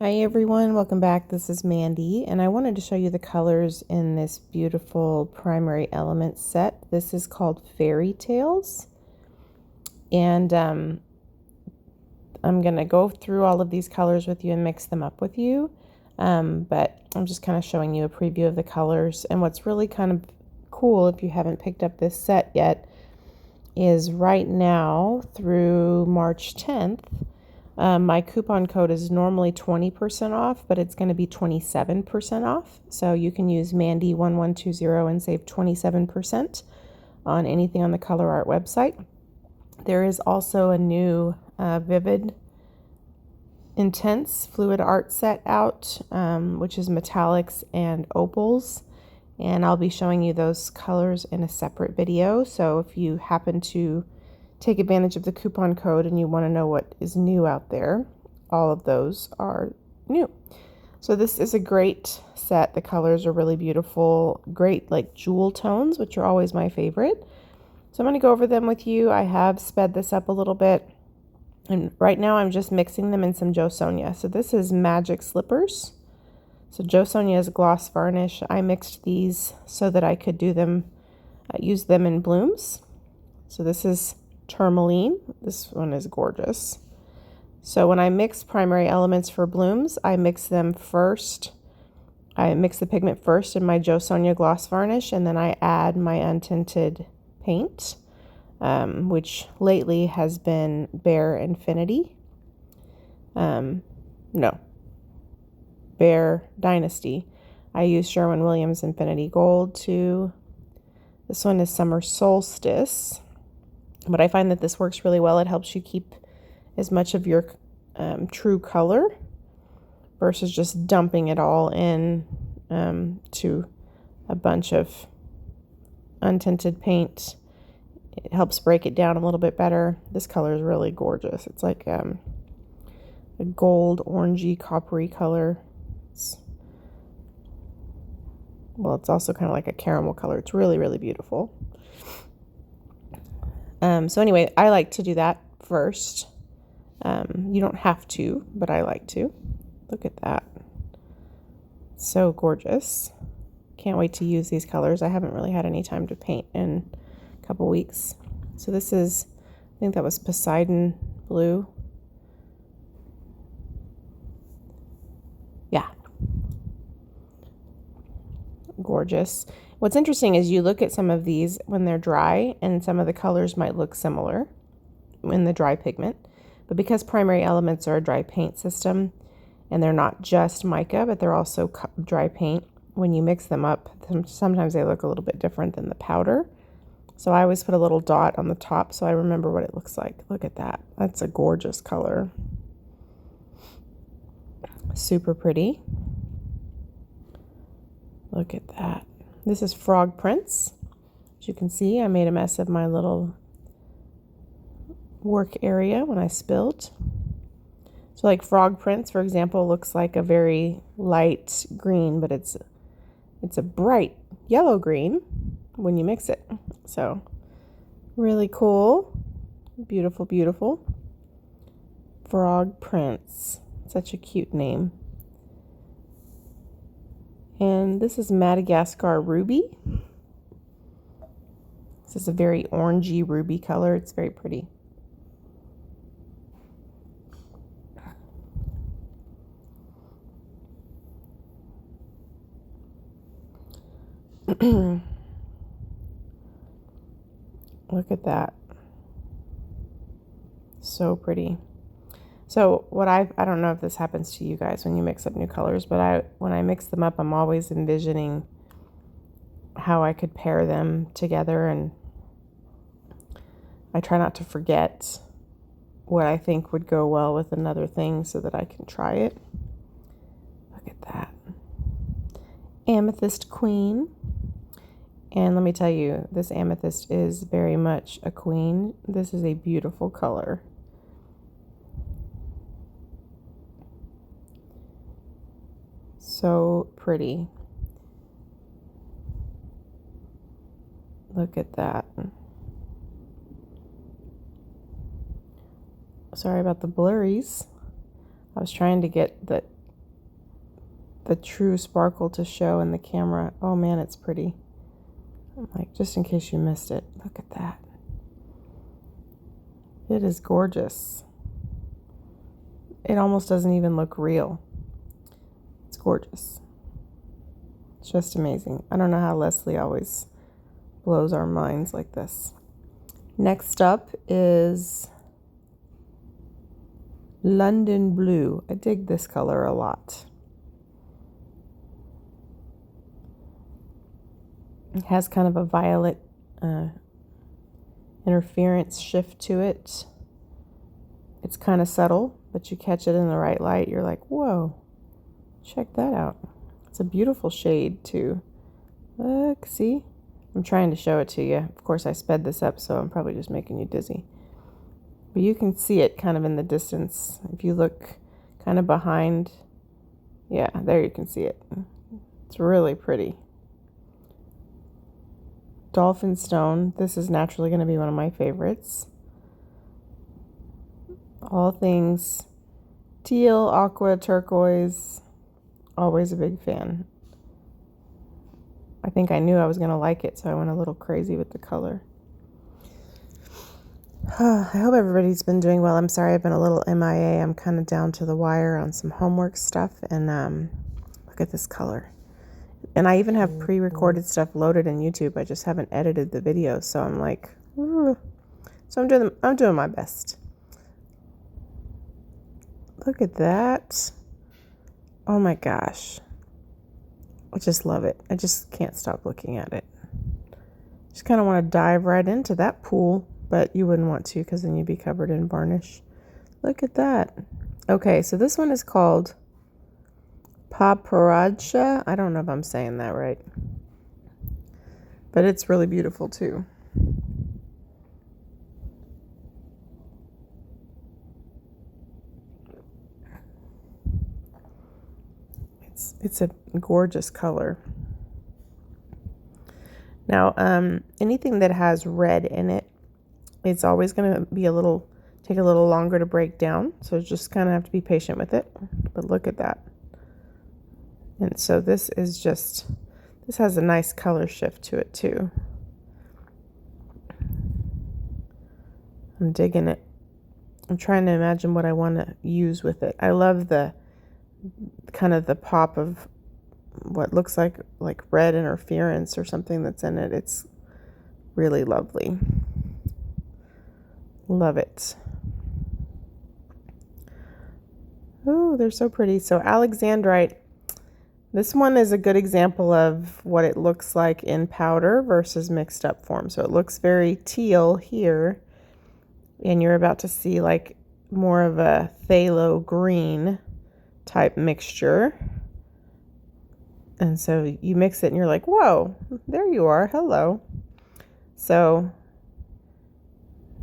Hi everyone, welcome back. This is Mandy, and I wanted to show you the colors in this beautiful primary elements set. This is called Fairytales, and I'm going to go through all of these colors with you and mix them up with you, but I'm just kind of showing you a preview of the colors. And what's really kind of cool, if you haven't picked up this set yet, is right now through March 10th, my coupon code is normally 20% off, but it's going to be 27% off. So you can use Mandy1120 and save 27% on anything on the Colourarte website. There is also a new Vivid Intense Fluid Art set out, which is metallics and opals. And I'll be showing you those colors in a separate video. So if you happen to take advantage of the coupon code and you want to know what is new out there, all of those are new. So this is a great set. The colors are really beautiful, great like jewel tones, which are always my favorite. So I'm going to go over them with you. I have sped this up a little bit, and right now I'm just mixing them in some Jo Sonja. So this is Magic Slippers. So Jo Sonja's gloss varnish. I mixed these so that I could do them, use them in blooms. So this is Tourmaline. This one is gorgeous. So when I mix primary elements for blooms, I mix them first. I mix the pigment first in my Jo Sonja gloss varnish, and then I add my untinted paint, which lately has been Bare Infinity. No, Bare Dynasty. I use Sherwin-Williams Infinity Gold too. This one is Summer Solstice. But I find that this works really well. It helps you keep as much of your true color versus just dumping it all in to a bunch of untinted paint. It helps break it down a little bit better. This color is really gorgeous. It's like a gold, orangey, coppery color. It's also kind of like a caramel color. It's really, really beautiful. So anyway, I like to do that first. You don't have to, but I like to. Look at that. So gorgeous. Can't wait to use these colors. I haven't really had any time to paint in a couple weeks. So this is, I think that was Poseidon Blue. Yeah. Gorgeous. What's interesting is you look at some of these when they're dry, and some of the colors might look similar in the dry pigment. But because primary elements are a dry paint system, and they're not just mica, but they're also dry paint, when you mix them up, sometimes they look a little bit different than the powder. So I always put a little dot on the top so I remember what it looks like. Look at that. That's a gorgeous color. Super pretty. Look at that. This is Frog Prince. As you can see, I made a mess of my little work area when I spilled. So like Frog Prince, for example, looks like a very light green, but it's a bright yellow green when you mix it. So really cool. Beautiful, beautiful. Frog Prince. Such a cute name. And this is Madagascar Ruby. This is a very orangey ruby color. It's very pretty. Look at that. So pretty. So what I don't know if this happens to you guys when you mix up new colors, but when I mix them up, I'm always envisioning how I could pair them together, and I try not to forget what I think would go well with another thing so that I can try it. Look at that. Amethyst Queen. And let me tell you, this amethyst is very much a queen. This is a beautiful color. So pretty. Look at that. Sorry about the blurries. I was trying to get the the true sparkle to show in the camera. Oh man, it's pretty. Like, just in case you missed it, look at that. It is gorgeous. It almost doesn't even look real. It's gorgeous. It's just amazing. I don't know how Leslie always blows our minds like this. Next up is London Blue. I dig this color a lot. It has kind of a violet interference shift to it. It's kind of subtle, but you catch it in the right light, you're like, whoa, check that out. It's a beautiful shade too. Look, see? I'm trying to show it to you. Of course, I sped this up, so I'm probably just making you dizzy. But you can see it kind of in the distance. If you look kind of behind, yeah, there you can see it. It's really pretty. Dolphin Stone. This is naturally going to be one of my favorites. All things teal, aqua, turquoise. Always a big fan. I think I knew I was going to like it, so I went a little crazy with the color. I hope everybody's been doing well. I'm sorry I've been a little MIA. I'm kind of down to the wire on some homework stuff. And look at this color. And I even have pre-recorded stuff loaded in YouTube. I just haven't edited the video, so I'm like, ooh. So I'm doing my best. Look at that. Oh my gosh. I just love it. I just can't stop looking at it. Just kind of want to dive right into that pool, but you wouldn't want to because then you'd be covered in varnish. Look at that. Okay, so this one is called Padparadscha. I don't know if I'm saying that right, but it's really beautiful too. It's a gorgeous color. Now, anything that has red in it, it's always going to be take a little longer to break down. So just kind of have to be patient with it. But look at that. And so this has a nice color shift to it too. I'm digging it. I'm trying to imagine what I want to use with it. I love the kind of the pop of what looks like red interference or something that's in it. It's really lovely. Love it. Oh, they're so pretty. So Alexandrite, this one is a good example of what it looks like in powder versus mixed up form. So it looks very teal here, and you're about to see like more of a phthalo green type mixture. And so you mix it and you're like, whoa, there you are. Hello. So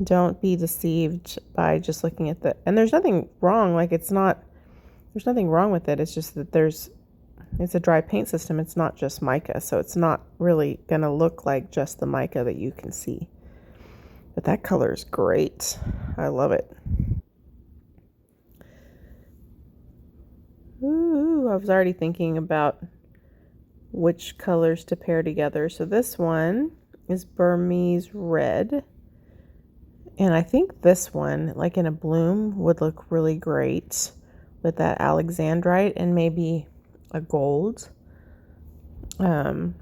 don't be deceived by just looking at and there's nothing wrong. Like there's nothing wrong with it. It's just that it's a dry paint system. It's not just mica. So it's not really going to look like just the mica that you can see. But that color is great. I love it. Ooh, I was already thinking about which colors to pair together. So this one is Burmese Red. And I think this one, like in a bloom, would look really great with that Alexandrite and maybe a gold. They're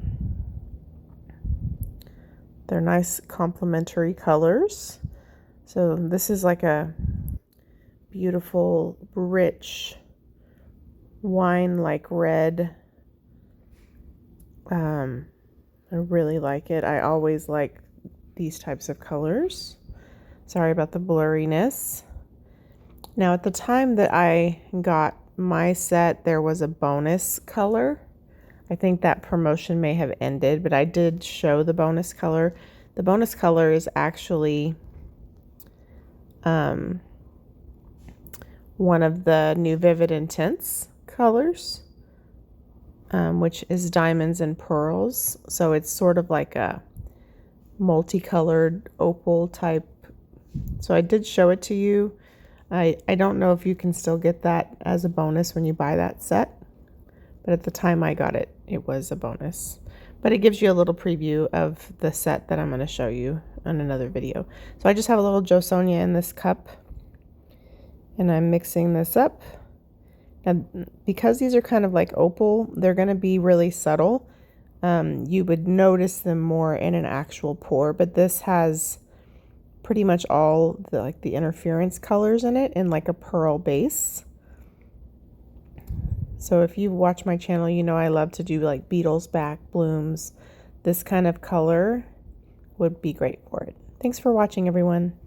nice complementary colors. So this is like a beautiful, rich, wine-like red. I really like it. I always like these types of colors. Sorry about the blurriness. Now, at the time that I got my set, there was a bonus color. I think that promotion may have ended, but I did show the bonus color. The bonus color is actually one of the new Vivid Intense colors, which is diamonds and pearls. So it's sort of like a multicolored opal type. So I did show it to you. I don't know if you can still get that as a bonus when you buy that set, but at the time I got it, it was a bonus. But it gives you a little preview of the set that I'm going to show you in another video. So I just have a little Jo Sonja in this cup, and I'm mixing this up. Now, because these are kind of like opal, they're going to be really subtle. You would notice them more in an actual pour, but this has pretty much all the interference colors in it in like a pearl base. So if you watch my channel, you know I love to do like beetles back blooms. This kind of color would be great for it. Thanks for watching, everyone.